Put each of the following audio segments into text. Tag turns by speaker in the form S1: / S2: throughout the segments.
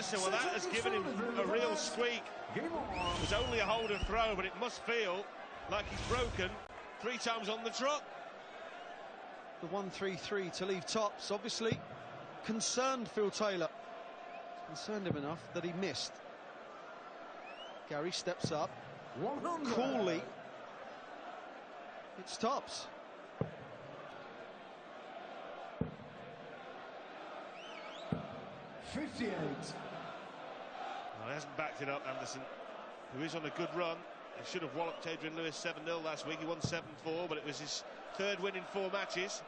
S1: Anderson, well, that has given him a real squeak. It was only a holder throw, but it must feel like he's broken 3 times on the trot.
S2: The 1-3-3 to leave tops, obviously concerned Phil Taylor. Concerned him enough that he missed. Gary steps up, coolly. It's tops.
S1: Well, he hasn't backed it up, Anderson, who is on a good run. He should have walloped Adrian Lewis 7-0 last week. He won 7-4, but it was his 3rd win in 4 matches.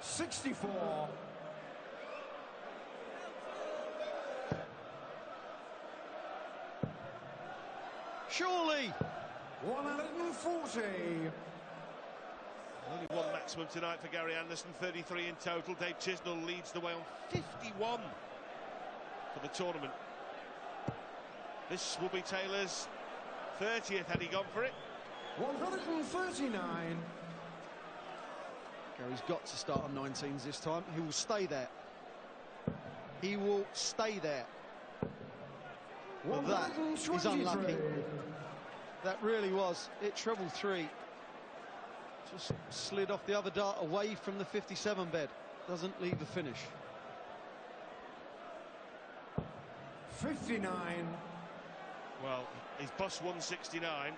S3: 64.
S2: Surely
S3: 140.
S1: Only 1 maximum tonight for Gary Anderson, 33 in total. Dave Chisnall leads the way on 51 for the tournament. This will be Taylor's 30th had he gone for it.
S3: 139.
S2: Gary's got to start on 19s this time. He will stay there. He will stay there. Well, that is unlucky. That really was. It treble 3. Just slid off the other dart away from the 57 bed. Doesn't leave the finish.
S3: 59.
S1: Well, he's bust 169.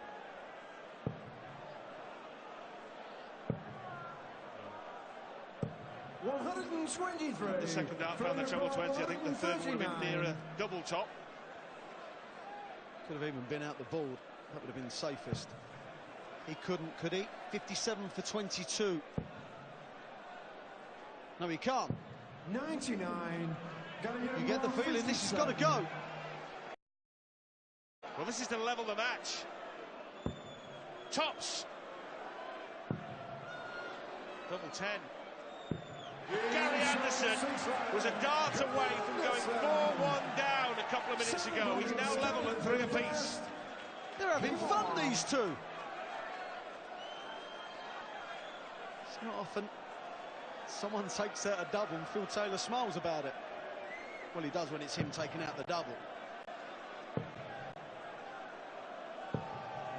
S1: The second dart found the treble 20. I think the third would have been near a double top.
S2: Could have even been out the board. That would have been safest. He couldn't, could he? 57 for 22. No, he can't.
S3: 99.
S2: You get the feeling this has got to go.
S1: Well, this is to level the match. Tops. Double 10. Gary Anderson was a dart away from going 4-1 down a couple of minutes ago. He's now level at 3 apiece.
S2: They're having fun, these two. It's not often someone takes out a double and Phil Taylor smiles about it. Well, he does when it's him taking out the double.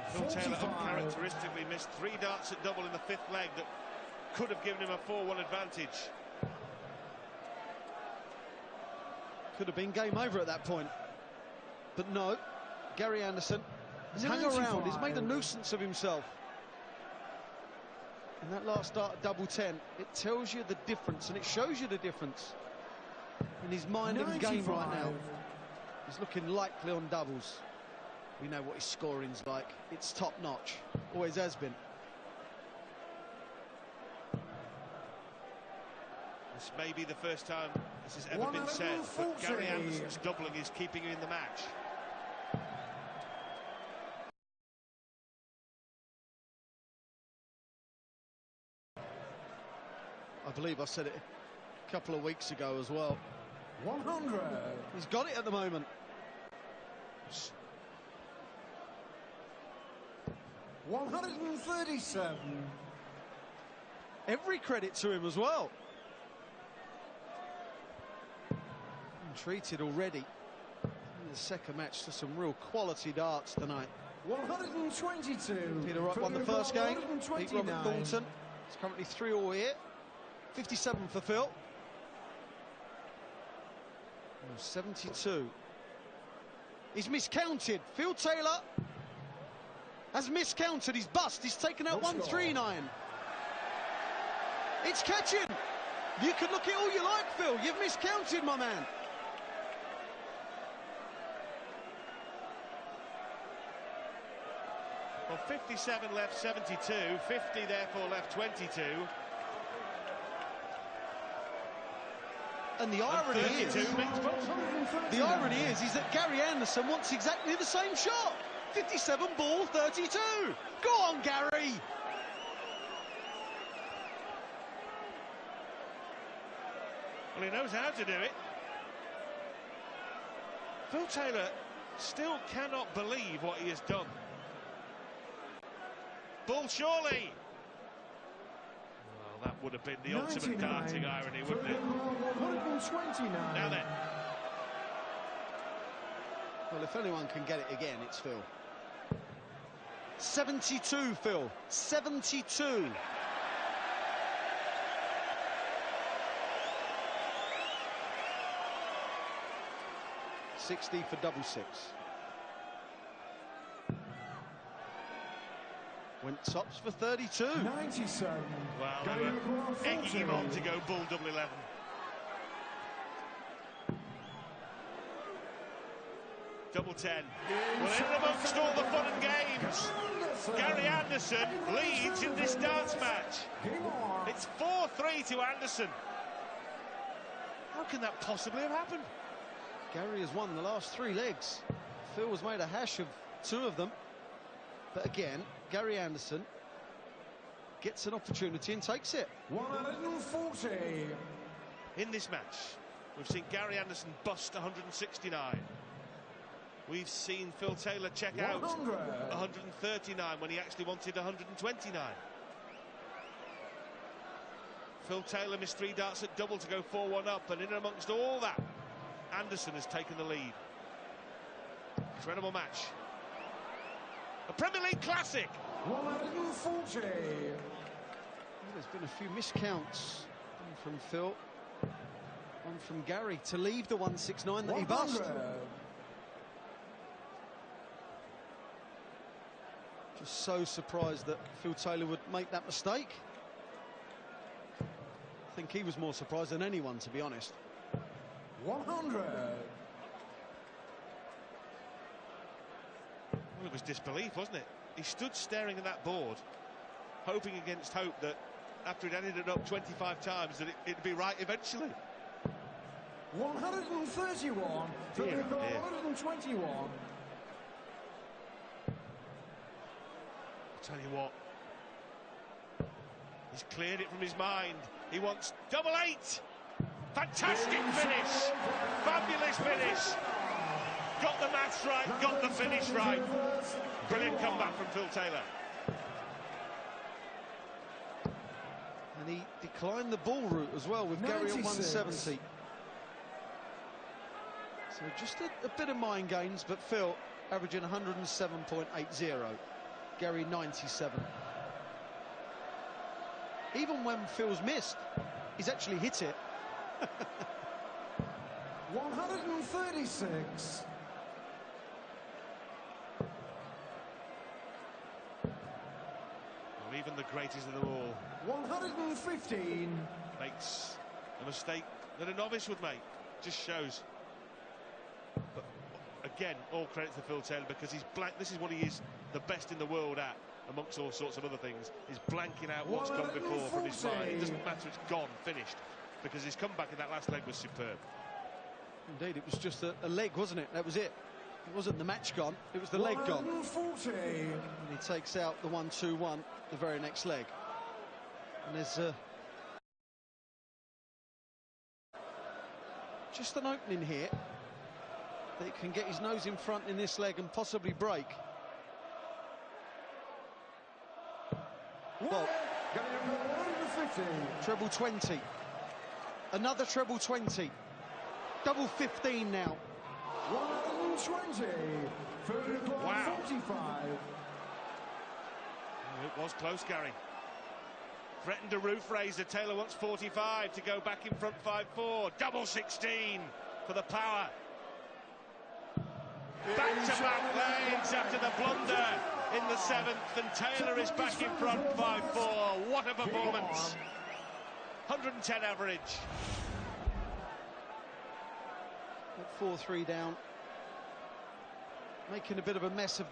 S1: Phil Taylor uncharacteristically missed 3 darts at double in the 5th leg that could have given him a 4-1 advantage.
S2: Could have been game over at that point. But no, Gary Anderson has hung around. He's made a nuisance of himself. And that last dart at double 10, it tells you the difference, and it shows you the difference in his mind and game right now. He's looking likely on doubles. We know what his scoring's like. It's top notch. Always has been.
S1: This may be the first time this has ever been said, but Gary Anderson's doubling is keeping him in the match.
S2: I believe I said it a couple of weeks ago as well.
S3: 100.
S2: He's got it at the moment.
S3: 137.
S2: Every credit to him as well. Treated already in the second match to some real quality darts tonight.
S3: 122.
S2: Peter Wright won the first game. Beat Robert Thornton. It's currently 3-all here. 57 for Phil. 72. He's miscounted. Phil Taylor has miscounted. He's bust. He's taken out 139. It's catching. You can look at all you like, Phil. You've miscounted, my man.
S1: Well, 57 left 72, 50 therefore left 22.
S2: And the irony is that Gary Anderson wants exactly the same shot. 57 ball 32. Go on, Gary.
S1: Well, he knows how to do it. Phil Taylor still cannot believe what he has done. Bull surely. Well, that would have been the ultimate darting irony, wouldn't it?
S3: 129.
S1: Now then.
S2: Well, if anyone can get it again, it's Phil. 72, Phil. 72. $60 for double six. Went tops for 32.
S3: 97.
S1: Well, they were egging him on to go bull double 11. Double 10. Well, in amongst all the fun and games, Gary Anderson leads in this dance match. It's 4-3 to Anderson. How can that possibly have happened?
S2: Gary has won the last 3 legs. Phil has made a hash of 2 of them. But again, Gary Anderson gets an opportunity and takes it.
S3: 140.
S1: In this match, we've seen Gary Anderson bust 169. We've seen Phil Taylor check out 139 when he actually wanted 129. Phil Taylor missed 3 darts at double to go 4-1 up, and in amongst all that, Anderson has taken the lead. Incredible match. A Premier League classic.
S3: 140.
S2: There's been a few miscounts. One from Phil, one from Gary to leave the 169 that he bust. Just so surprised that Phil Taylor would make that mistake. I think he was more surprised than anyone, to be honest.
S3: 100.
S1: Well, it was disbelief, wasn't it? He stood staring at that board, hoping against hope that after he'd added it up 25 times that it'd be right eventually.
S3: 131.
S1: Dear,
S3: 121.
S1: I'll tell you what, he's cleared it from his mind. He wants double 8. Fantastic finish, fabulous finish. Got the maths right, got the finish right. Brilliant comeback from Phil Taylor.
S2: And he declined the ball route as well with Gary at 170. So just a bit of mind games, but Phil averaging 107.80. Gary 97. Even when Phil's missed, he's actually hit it.
S3: 136.
S1: Well, even the greatest of them all
S3: 115.
S1: makes a mistake that a novice would make. Just shows. But again, all credit to Phil Taylor, because he's blank. This is what he is the best in the world at, amongst all sorts of other things, is blanking out what's come before from his mind. It doesn't matter, it's gone, finished, because his comeback in that last leg was superb.
S2: Indeed, it was just a leg, wasn't it? That was it. It wasn't the match gone, it was the leg gone.
S3: 140.
S2: And he takes out the 1-2-1 the very next leg. And there's just an opening here that he can get his nose in front in this leg and possibly break. Well, treble 20. Another treble 20. Double 15 now.
S3: 120.
S1: Wow.
S3: 45.
S1: Oh, it was close, Gary. Threatened a roof raiser. Taylor wants 45 to go back in front 5-4. Double 16 for the power. Back-to-back lanes after the blunder in the 7th, and Taylor is back in front 5-4. What a performance. 110 average.
S2: At 4-3 down. Making a bit of a mess of